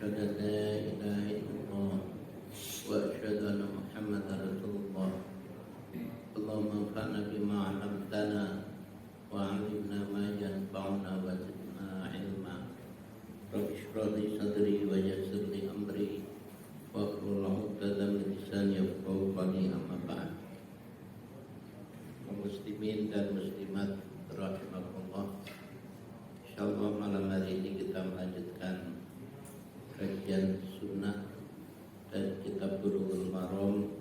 أشهد أن لا إله إلا الله وأشهد أن محمدا رسول الله. اللهم انفعنا بما علمتنا وعلمنا ما ينفعنا وزدنا علما. رب اشرح لي صدري ويسر لي أمري واحلل عقدة من لساني يفقهوا قولي. أما بعد. Kaum muslimin dan muslimat rahimakumullah. Insyaallah malam hari ini kita melanjutkan kajian sunnah dan kitab Bulughul Maram.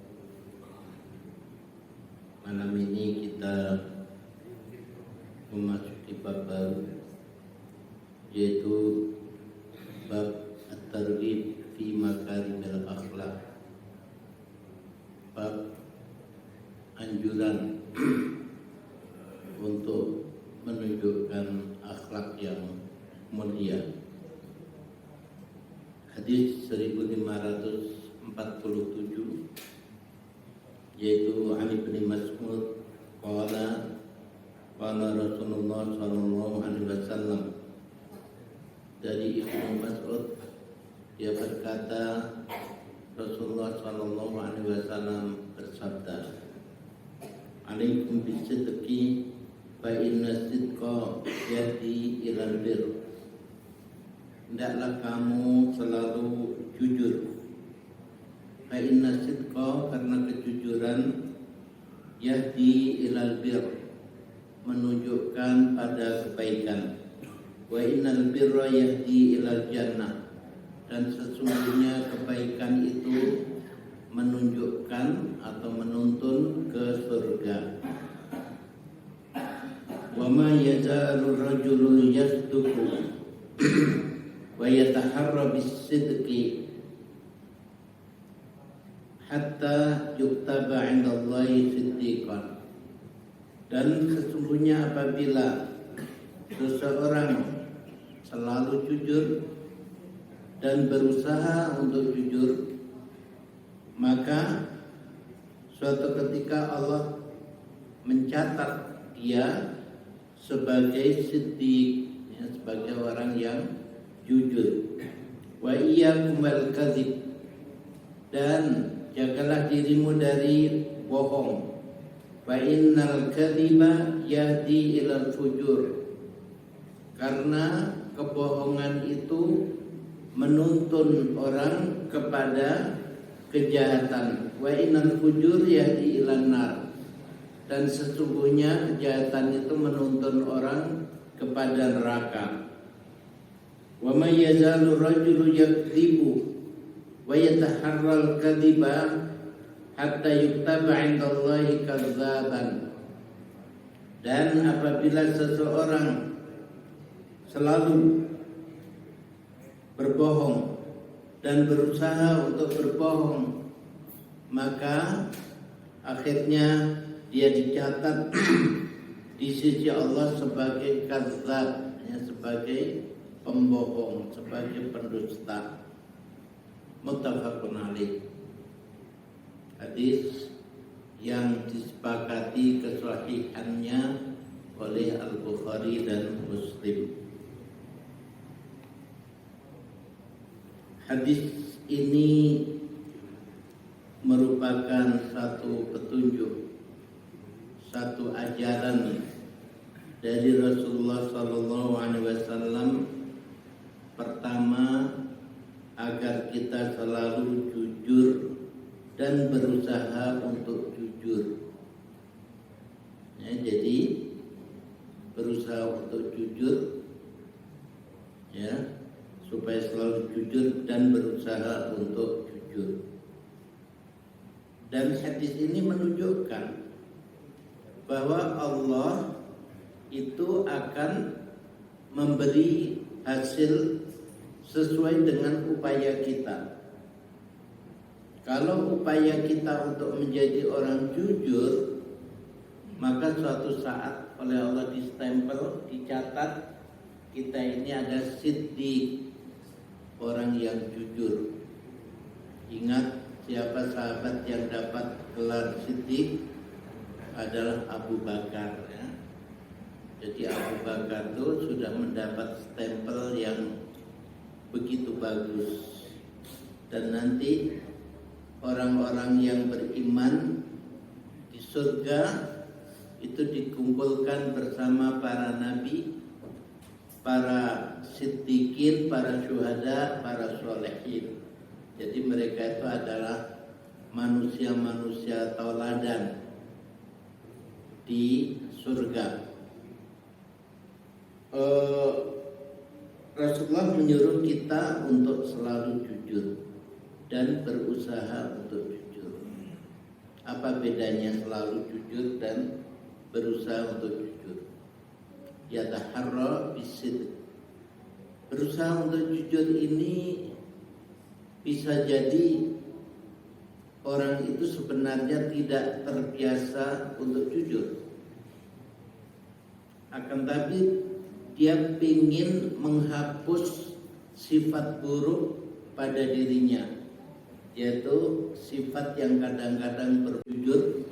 Malam ini kita memasuki bab baru, yaitu bab at-targhib fi makarimil akhlaq. Bab anjuran untuk menunjukkan akhlak yang mulia. Hadis 1547, yaitu Ali bin Mas'ud qala Rasulullah sallallahu alaihi wasallam. Dari Ibnu Mas'ud, dia berkata, Rasulullah sallallahu alaihi wasallam bersabda, "Alaikum bisidqi fa inna sidqa yahdi ilal bir." Hendaklah kamu selalu jujur. Fa inna sidqa, karena kejujuran, yahdi ilal bir, menunjukkan pada kebaikan. Wa innal birra yahdi ilal jannah, dan sesungguhnya kebaikan itu menunjukkan atau menuntun ke surga. Wa ma yazalu rajulu yasduqu wa yataharra bis-sidqi hatta yuktaba 'indallahi siddiqan. Dan sesungguhnya apabila seseorang selalu jujur dan berusaha untuk jujur, maka suatu ketika Allah mencatat dia sebagai siddiq, sebagai orang yang jujur. Wa iyyakum wal kadzib, dan jagalah dirimu dari bohong. Fa innal kadziba yahdi ilal fujur, karena kebohongan itu menuntun orang kepada kejahatan. Wa innal fujur yahdi ilan nar, dan sesungguhnya kejahatan itu menuntun orang kepada neraka. Wa may yazalu rajulu yakdzibu wa yataharral kadziba hatta yuktaba 'indallahi kadzaban. Dan apabila seseorang selalu berbohong dan berusaha untuk berbohong, maka akhirnya dia dicatat di sisi Allah sebagai kadzab, sebagai pembohong, sebagai pendusta. Muttafaqun alaih. Hadis yang disepakati kesahihannya oleh Al-Bukhari dan Muslim. Hadis ini merupakan satu petunjuk, satu ajaran dari Rasulullah SAW. Pertama, agar kita selalu jujur dan berusaha untuk jujur. Jadi berusaha untuk jujur, supaya selalu jujur dan berusaha untuk jujur. Dan hadis ini menunjukkan bahwa Allah itu akan memberi hasil sesuai dengan upaya kita. Kalau upaya kita untuk menjadi orang jujur, maka suatu saat oleh Allah distempel, dicatat, kita ini ada siddiq, orang yang jujur. Ingat siapa sahabat yang dapat gelar siddiq? Adalah Abu Bakar. Jadi Abu Bakar itu sudah mendapat stempel yang begitu bagus. Dan nanti orang-orang yang beriman di surga itu dikumpulkan bersama para nabi, para siddiqin, para syuhada, para sholehin. Jadi mereka itu adalah manusia-manusia tauladan di surga. Rasulullah menyuruh kita untuk selalu jujur dan berusaha untuk jujur. Apa bedanya selalu jujur dan berusaha untuk jujur? Yataharra bisidq. Berusaha untuk jujur ini bisa jadi orang itu sebenarnya tidak terbiasa untuk jujur. Akan tapi dia ingin menghapus sifat buruk pada dirinya, yaitu sifat yang kadang-kadang berjujur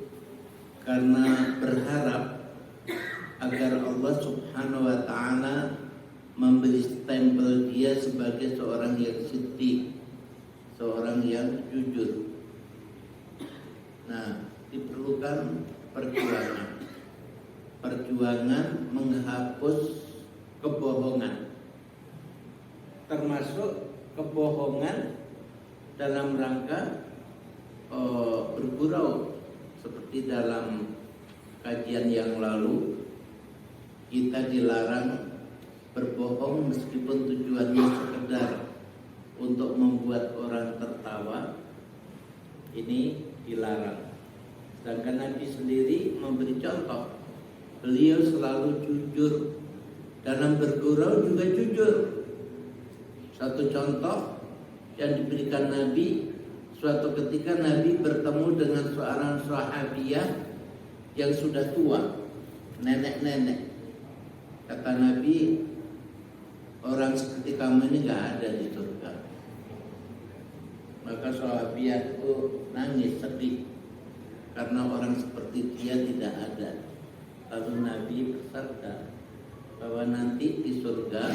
karena berharap agar Allah Subhanahu wa ta'ala memberi stempel dia sebagai seorang yang siddiq, seorang yang jujur. Nah, diperlukan perjuangan menghapus kebohongan, termasuk kebohongan dalam rangka bergurau. Seperti dalam kajian yang lalu, kita dilarang berbohong meskipun tujuannya sekedar untuk membuat orang tertawa. Ini dilarang. Sedangkan Nabi sendiri memberi contoh. Beliau selalu jujur, dalam bergurau juga jujur. Satu contoh yang diberikan Nabi, suatu ketika Nabi bertemu dengan seorang sahabiah yang sudah tua, nenek-nenek. Kata Nabi, orang seperti kamu ini gak ada di surga. Maka sahabiah itu nangis, sedih, karena orang seperti dia tidak ada. Lalu Nabi bersabda bahwa nanti di surga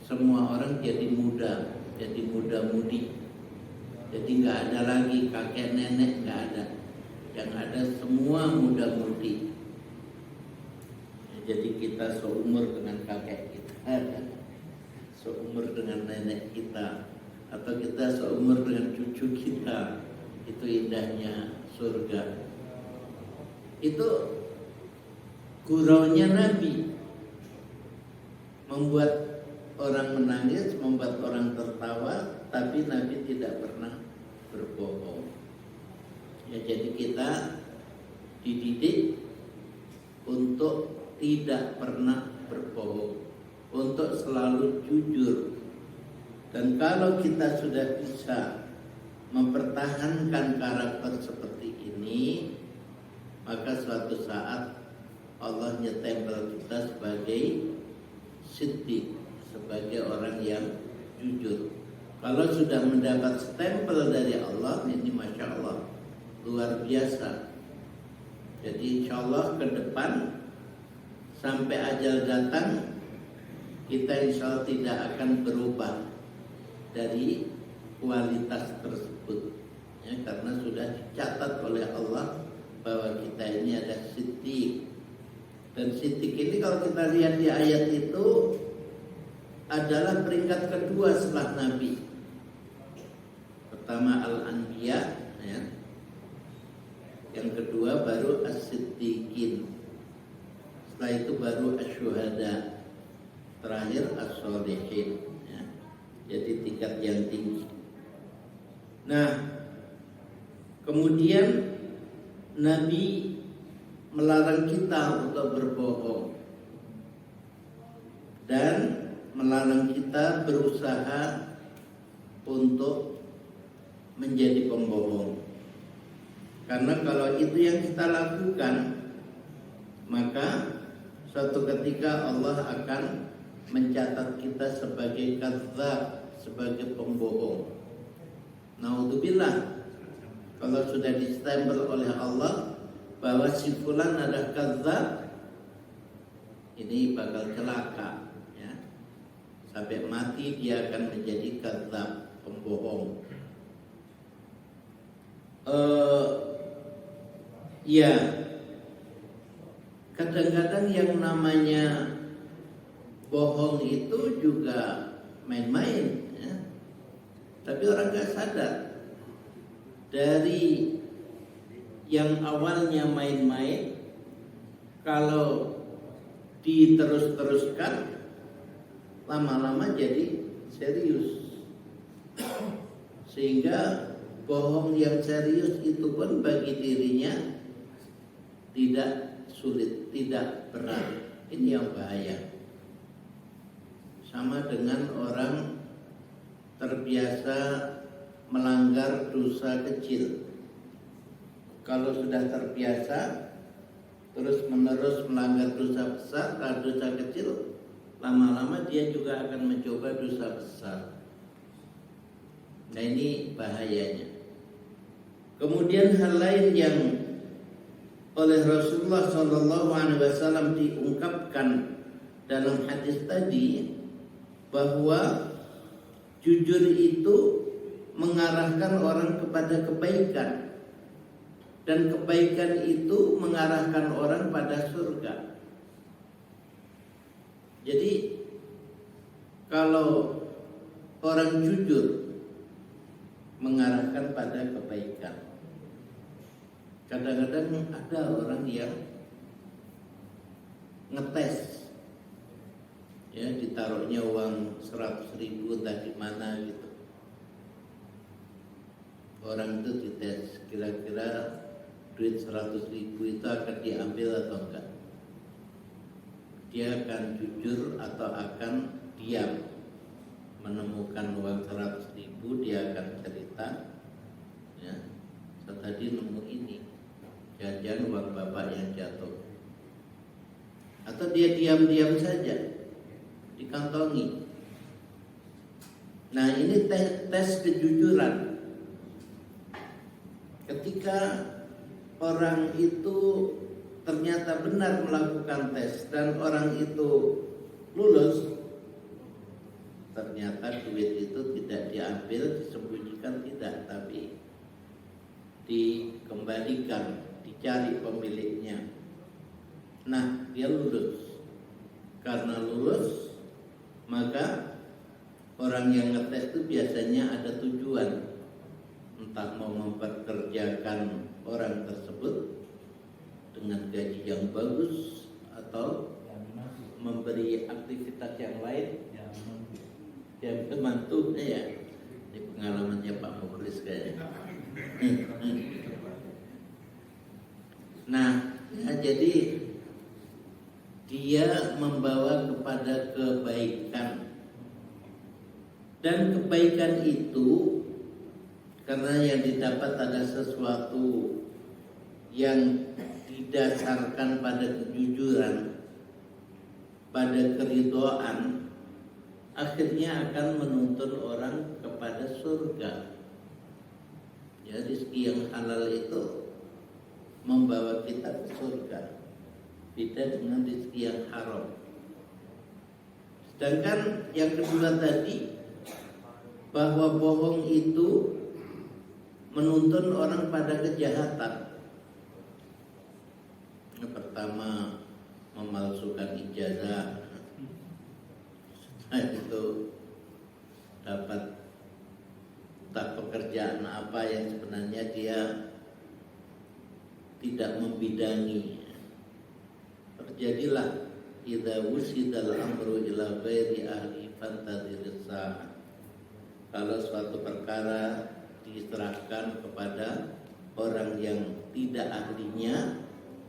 semua orang jadi muda, jadi muda-mudi. Jadi nggak ada lagi kakek nenek, nggak ada. Yang ada semua muda-mudi. Jadi kita seumur dengan kakek kita, seumur dengan nenek kita, atau kita seumur dengan cucu kita. Itu indahnya surga. Itu guraunya Nabi, membuat orang menangis, membuat orang tertawa, tapi Nabi tidak pernah berbohong. Ya, jadi kita dididik untuk tidak pernah berbohong, untuk selalu jujur. Dan kalau kita sudah bisa mempertahankan karakter seperti ini, maka suatu saat Allah nyetempel kita sebagai siddiq, sebagai orang yang jujur. Kalau sudah mendapat stempel dari Allah, ini Masya Allah, luar biasa. Jadi insya Allah ke depan sampai ajal datang, kita insya Allah tidak akan berubah dari kualitas tersebut, ya, karena sudah dicatat oleh Allah bahwa kita ini ada siddiq. Dan siddiq ini kalau kita lihat di ayat itu adalah peringkat kedua setelah Nabi. Pertama Al-Anbiya, ya. Yang kedua baru As-Siddiqin. Setelah itu baru Asy-Syuhada. Terakhir As-Sholihin, ya. Jadi tingkat yang tinggi. Nah, kemudian Nabi melarang kita untuk berbohong dan melarang kita berusaha untuk menjadi pembohong. Karena kalau itu yang kita lakukan, maka suatu ketika Allah akan mencatat kita sebagai kadzdzab, sebagai pembohong. Naudzubillah. Kalau sudah distempel oleh Allah bahwa si fulan adalah kadzdzab, ini bakal celaka, ya. Sampai mati dia akan menjadi kadzab, pembohong. Ya, kadang-kadang yang namanya bohong itu juga main-main, ya. Tapi orang gak sadar. Dari yang awalnya main-main, kalau diterus-teruskan, lama-lama jadi serius. Sehingga bohong yang serius itu pun bagi dirinya tidak sulit, tidak berat. Ini yang bahaya. Sama dengan orang terbiasa melanggar dosa kecil. Kalau sudah terbiasa terus menerus melanggar dosa besar, dosa kecil, lama-lama dia juga akan mencoba dosa besar. Nah, ini bahayanya. Kemudian hal lain yang oleh Rasulullah SAW diungkapkan dalam hadis tadi, bahwa jujur itu mengarahkan orang kepada kebaikan, dan kebaikan itu mengarahkan orang pada surga. Jadi kalau orang jujur mengarahkan pada kebaikan. Kadang-kadang ada orang yang ngetes, ya, ditaruhnya uang 100.000 tadi mana gitu. Orang itu dites, kira-kira duit 100.000 itu akan diambil atau enggak. Dia akan jujur atau akan diam. Menemukan uang 100.000, dia akan cerita, ya, saya tadi nemu ini, jangan uang bapak yang jatuh. Atau dia diam-diam saja, dikantongi. Nah, ini tes kejujuran. Ketika orang itu ternyata benar melakukan tes dan orang itu lulus, ternyata duit itu tidak diambil, disembunyikan, tidak, tapi dikembalikan, dicari pemiliknya. Nah, dia lulus. Karena lulus, maka orang yang ngetes itu biasanya ada tujuan, entah mau memperkerjakan orang tersebut dengan gaji yang bagus atau memberi aktivitas yang lain yang membantu, ya. Ini pengalamannya Pak Mukhlis kayaknya. Nah, ya, jadi dia membawa kepada kebaikan, dan kebaikan itu karena yang didapat ada sesuatu yang didasarkan pada kejujuran, pada keridhaan, akhirnya akan menuntun orang kepada surga. Ya, rezeki yang halal itu membawa kita ke surga, beda dengan rezeki yang haram. Sedangkan yang kedua tadi, bahwa bohong itu menuntun orang pada kejahatan. Yang pertama, memalsukan ijazah. Itu dapat tak pekerjaan apa yang sebenarnya dia tidak membidangi. Terjadilah idza wusidal amru ila ghairi ahli fantadhiris sa'ah. Kalau suatu perkara diserahkan kepada orang yang tidak ahlinya,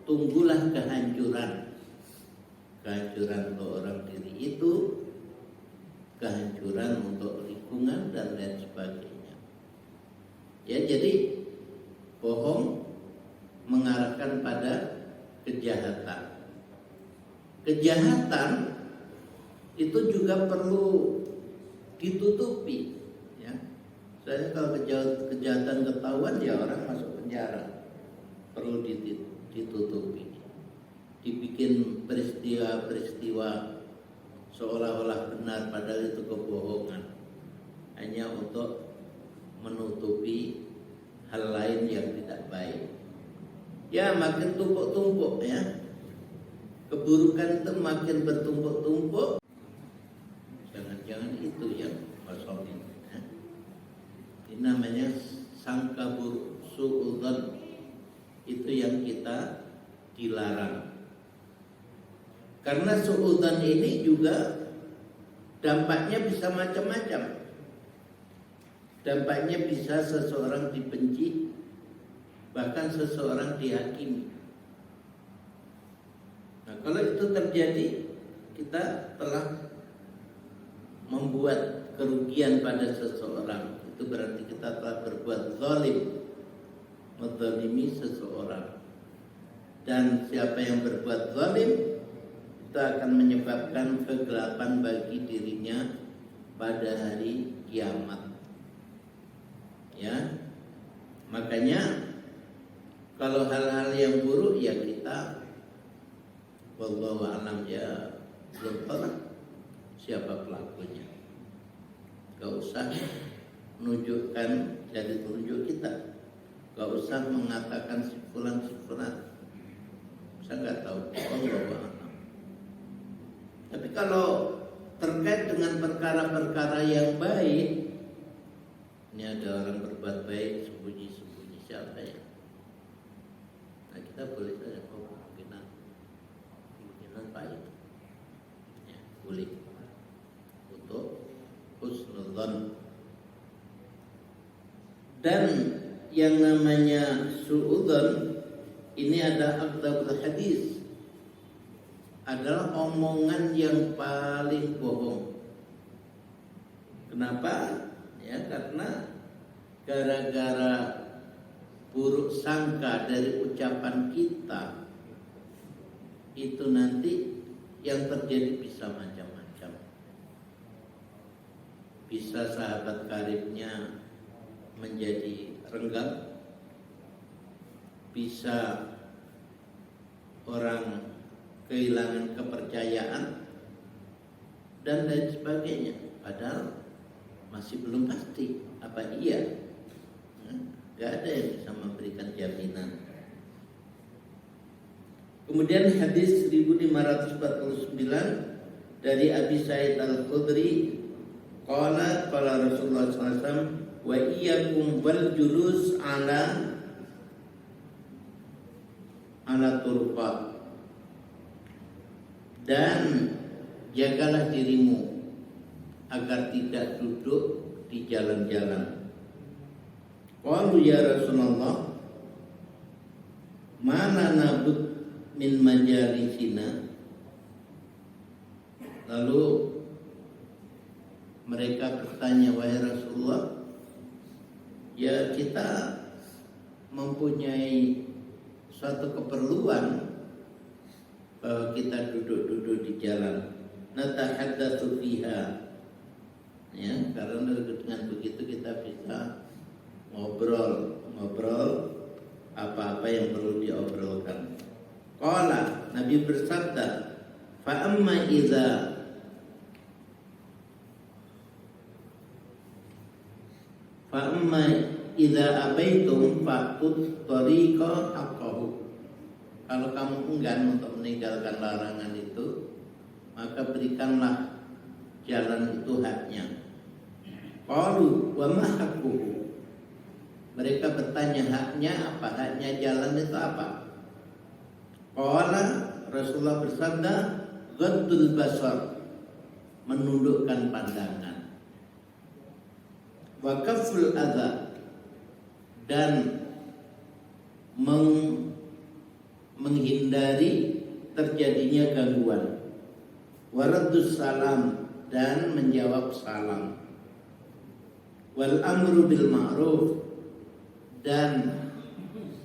tunggulah kehancuran. Kehancuran untuk orang diri itu, kehancuran untuk lingkungan dan lain sebagainya. Ya, jadi bohong mengarahkan pada kejahatan. Kejahatan itu juga perlu ditutupi, ya. Saya kalau kejahatan ketahuan, ya orang masuk penjara. Perlu ditutupi. Dibikin peristiwa-peristiwa seolah-olah benar padahal itu kebohongan, hanya untuk menutupi hal lain yang tidak baik. Ya makin tumpuk-tumpuk ya, keburukan itu makin bertumpuk-tumpuk. Jangan-jangan itu yang masalah ya. Ini namanya sangka buruk, suudzon. Itu yang kita dilarang. Karena suudzon ini juga dampaknya bisa macam-macam. Dampaknya bisa seseorang dibenci, bahkan seseorang dihakimi. Nah, kalau itu terjadi, kita telah membuat kerugian pada seseorang. Itu berarti kita telah berbuat zalim, menzalimi seseorang. Dan siapa yang berbuat zalim, itu akan menyebabkan kegelapan bagi dirinya pada hari kiamat. Ya, makanya kalau hal-hal yang buruk ya kita wallahu a'lam ya belum tahu siapa pelakunya. Gak usah menunjukkan jadi tunjuk kita. Gak usah mengatakan simpulan-simpulan. Saya nggak tahu. Wallahu a'lam. Tapi kalau terkait dengan perkara-perkara yang baik, ini ada orang berbuat baik sembunyi-sembunyi, siapa ya? Nah kita boleh saja kemungkinan baik, ya, boleh untuk husnudzon. Dan yang namanya suudzon ini ada akdzabul hadis, adalah omongan yang paling bohong. Kenapa? Ya karena gara-gara buruk sangka dari ucapan kita, itu nanti yang terjadi bisa macam-macam. Bisa sahabat karibnya menjadi renggang, bisa orang kehilangan kepercayaan dan lain sebagainya. Padahal masih belum pasti apa iya. Gak ada yang bisa memberikan jaminan. Kemudian hadis 1549 dari Abi Sa'id Al-Khudri, qala Rasulullah SAW, wa iyyakum wal julus ala turqat, dan jagalah dirimu agar tidak duduk di jalan-jalan. Qalu ya Rasulullah, mana nabut min majalisina. Lalu mereka bertanya, wahai Rasulullah, ya kita mempunyai suatu keperluan bahwa kita duduk-duduk di jalan, natahaddatsu fiha. Ya, karena dengan begitu kita bisa ngobrol apa-apa yang perlu diobrolkan. Qala, Nabi bersabda, fa amma idza abaitum faqut tariqa haqqahu. Kalau kamu enggan untuk meninggalkan larangan itu, maka berikanlah jalan itu haknya. Qalu wa ma haqquhu. Mereka bertanya, haknya apa? Haknya jalan itu apa? Qala, Rasulullah bersabda, ghaddul basar, menundukkan pandangan. Wa kaful adza, dan menghindari terjadinya gangguan. Waraddus salam, dan menjawab salam. Wal amru bil ma'ruf, dan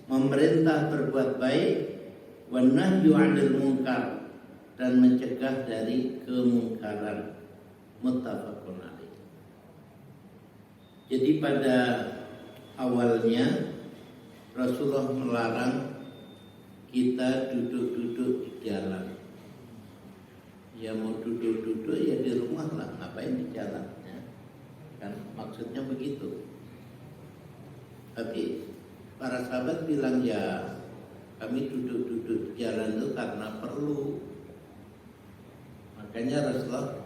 memerintah berbuat baik. Wan nahyu 'anil munkar, dan mencegah dari kemungkaran. Muttafaqun alaih. Jadi pada awalnya Rasulullah melarang kita duduk-duduk di jalan. Ya mau duduk-duduk ya di rumah lah, ngapain di jalan ya. Kan maksudnya begitu. Tapi para sahabat bilang ya kami duduk-duduk di jalan itu karena perlu. Makanya Rasulullah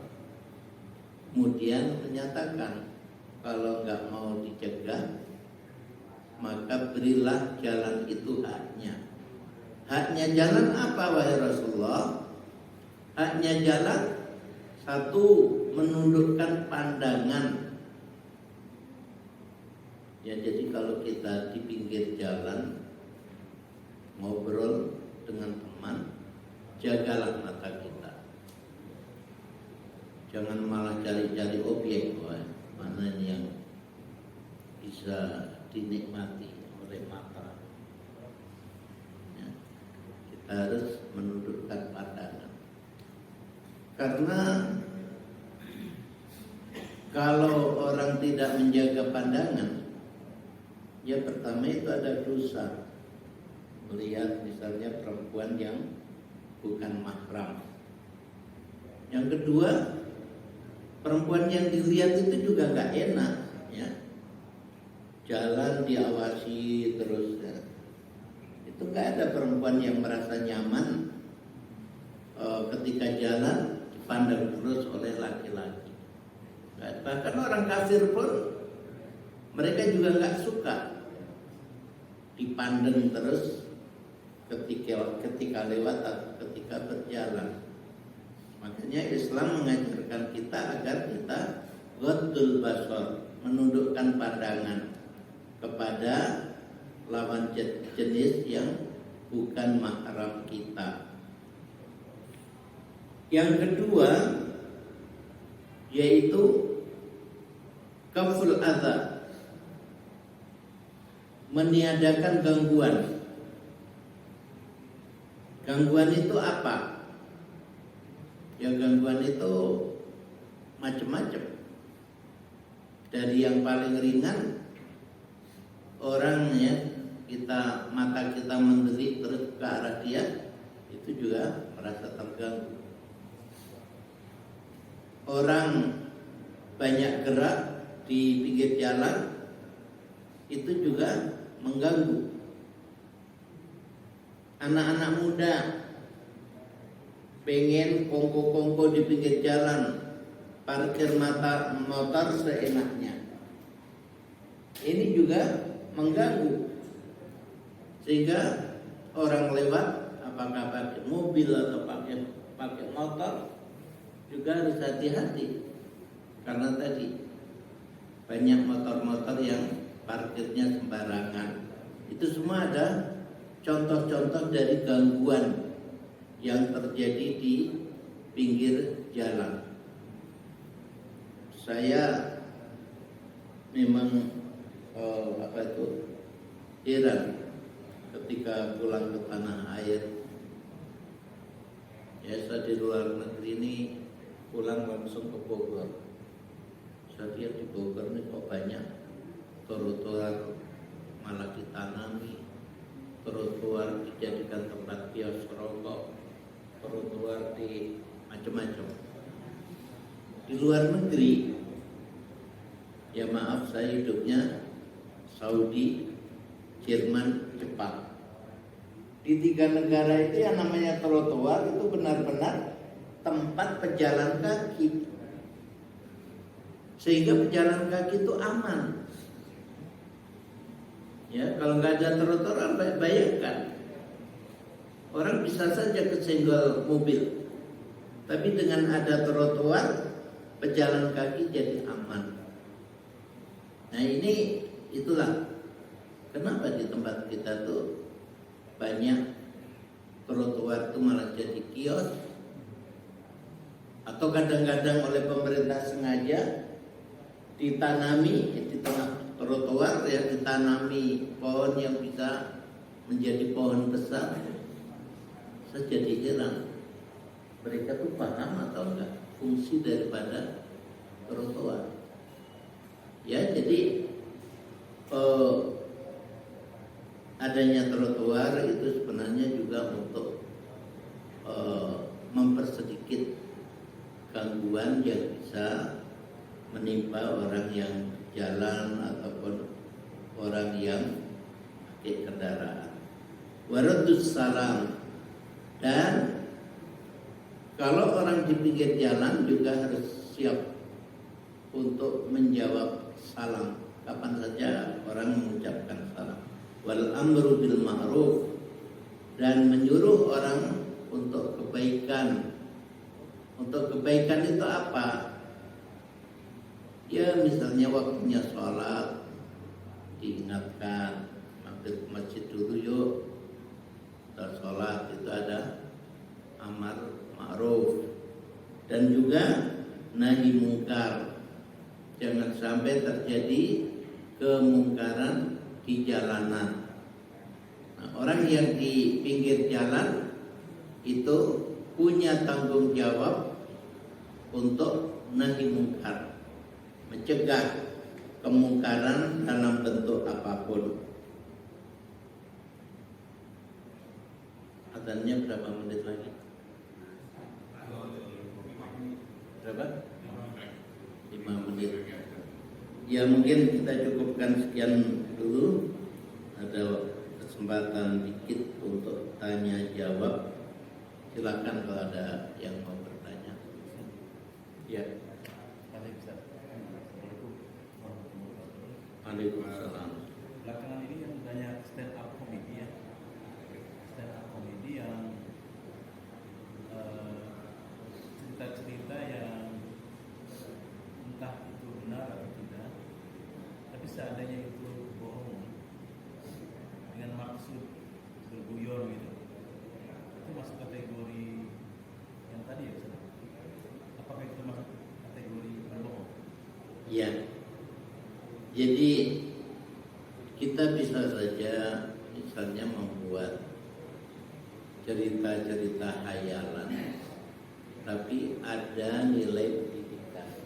kemudian menyatakan kalau nggak mau dicegah maka berilah jalan itu haknya. Haknya jalan apa wahai Rasulullah? Haknya jalan satu, menundukkan pandangan. Ya jadi kalau kita di pinggir jalan ngobrol dengan teman, jagalah mata kita. Jangan malah cari-cari objek, mana yang bisa dinikmati oleh mata. Ya, kita harus menundukkan pandangan. Karena kalau orang tidak menjaga pandangan, ya pertama itu ada dosa. Melihat misalnya perempuan yang bukan mahram. Yang kedua, perempuan yang dilihat itu juga gak enak ya. Jalan diawasi terus ya. Itu gak ada perempuan yang merasa nyaman ketika jalan dipandang terus oleh laki-laki. Bahkan orang kafir pun mereka juga gak suka dipandang terus ketika lewat atau ketika berjalan. Makanya Islam mengajarkan kita agar kita ghaddul basar, menundukkan pandangan kepada lawan jenis yang bukan mahram kita. Yang kedua yaitu kaful adza, meniadakan gangguan. Gangguan itu apa? Ya gangguan itu macam-macam. Dari yang paling ringan, orangnya mata kita mendelik terus ke arah dia, itu juga merasa terganggu. Orang banyak gerak di pinggir jalan, itu juga mengganggu. Anak-anak muda pengen kongko-kongko di pinggir jalan, parkir motor seenaknya. Ini juga mengganggu. Sehingga orang lewat apakah pakai mobil atau pakai motor juga harus hati-hati. Karena tadi banyak motor-motor yang parkirnya sembarangan. Itu semua ada contoh-contoh dari gangguan yang terjadi di pinggir jalan. Saya memang heran ketika pulang ke tanah air. Ya, saya di luar negeri ini pulang langsung ke Bogor. Saya lihat di Bogor ini kok banyak trotoar malah ditanami, trotoar dijadikan tempat kios rokok, trotoar di macam-macam. Di luar negeri, ya maaf saya hidupnya Saudi, Jerman, Jepang. Di 3 negara itu yang namanya trotoar itu benar-benar tempat pejalan kaki, sehingga pejalan kaki itu aman. Ya, kalau nggak ada trotoar, bayangkan orang bisa saja kesenggol mobil, tapi dengan ada trotoar, pejalan kaki jadi aman. Nah itulah kenapa di tempat kita tuh banyak trotoar itu malah jadi kios. Atau kadang-kadang oleh pemerintah sengaja ditanami di tengah trotoar, ya ditanami pohon yang bisa menjadi pohon besar. Saya jadi heran, mereka tuh paham atau enggak fungsi daripada trotoar. Ya jadi adanya trotoar itu sebenarnya juga untuk mempersedikit yang bisa menimpa orang yang jalan ataupun orang yang pakai kendaraan. Waradus salam, dan kalau orang di pinggir jalan juga harus siap untuk menjawab salam kapan saja orang mengucapkan salam. Wal amru bil ma'ruf, dan menyuruh orang untuk kebaikan. Untuk kebaikan itu apa? Ya misalnya waktunya sholat diingatkan, mampir ke masjid dulu yuk, setelah sholat itu ada amar ma'ruf, dan juga nahi mungkar. Jangan sampai terjadi kemungkaran di jalanan. Nah, orang yang di pinggir jalan itu punya tanggung jawab untuk nahi mungkar, mencegah kemungkaran dalam bentuk apapun. Adanya berapa menit lagi? Berapa? 5 menit. Ya mungkin kita cukupkan sekian dulu. Ada kesempatan dikit untuk tanya jawab. Silakan kalau ada yang mau bertanya. Ya. Waalaikumsalam. Belakangan ini yang banyak stand up comedy ya, stand up comedy yang cerita-cerita yang entah itu benar atau tidak, tapi seandainya itu bohong dengan maksud berguyon gitu, itu masuk kategori yang tadi ya Ustaz? Apakah itu masuk kategori berbohong? Ya. Jadi kita bisa saja misalnya membuat cerita-cerita hayalan, tapi ada nilai pendidikan,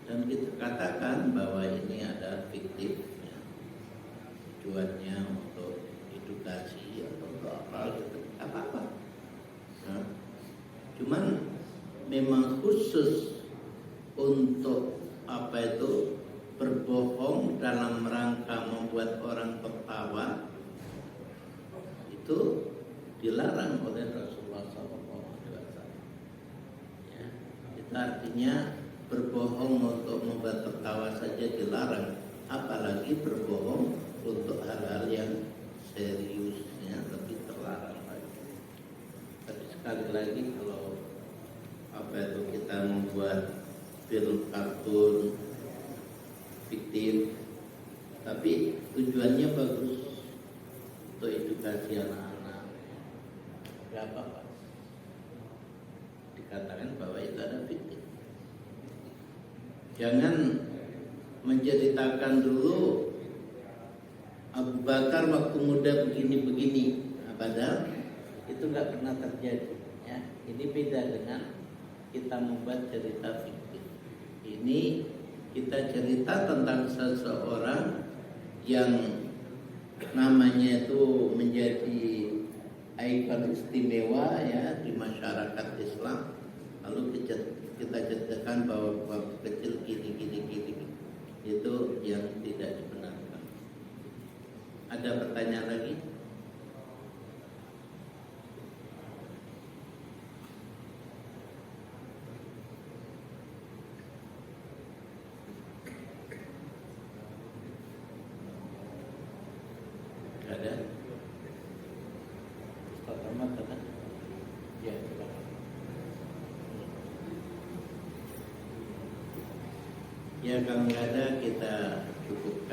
dan kita katakan bahwa ini ada fiktif, ya. Tujuannya untuk edukasi atau untuk apa gitu, apa-apa. Nah, cuman memang khusus untuk apa itu berbohong dalam rangka membuat orang tertawa, itu dilarang oleh Rasulullah SAW. Ya, itu artinya berbohong untuk membuat tertawa saja dilarang, apalagi berbohong untuk hal-hal yang seriusnya lebih terlarang lagi. Tapi sekali lagi kalau apa itu kita membuat film kartun fiktif, tapi tujuannya bagus untuk edukasi anak-anak, berapa Pak? Dikatakan bahwa itu ada fiktif. Jangan menceritakan dulu Abu Bakar waktu muda begini-begini, nah, padahal itu nggak pernah terjadi. Ya, ini beda dengan kita membuat cerita fiktif. Ini kita cerita tentang seseorang yang namanya itu menjadi ikon istimewa ya di masyarakat Islam. Lalu kita ceritakan bahwa waktu kecil gini. Itu yang tidak dibenarkan. Ada pertanyaan lagi? Ada? Ustaz Ahmad ada? Ya, silakan. Ya, kalau nggak ada kita cukup.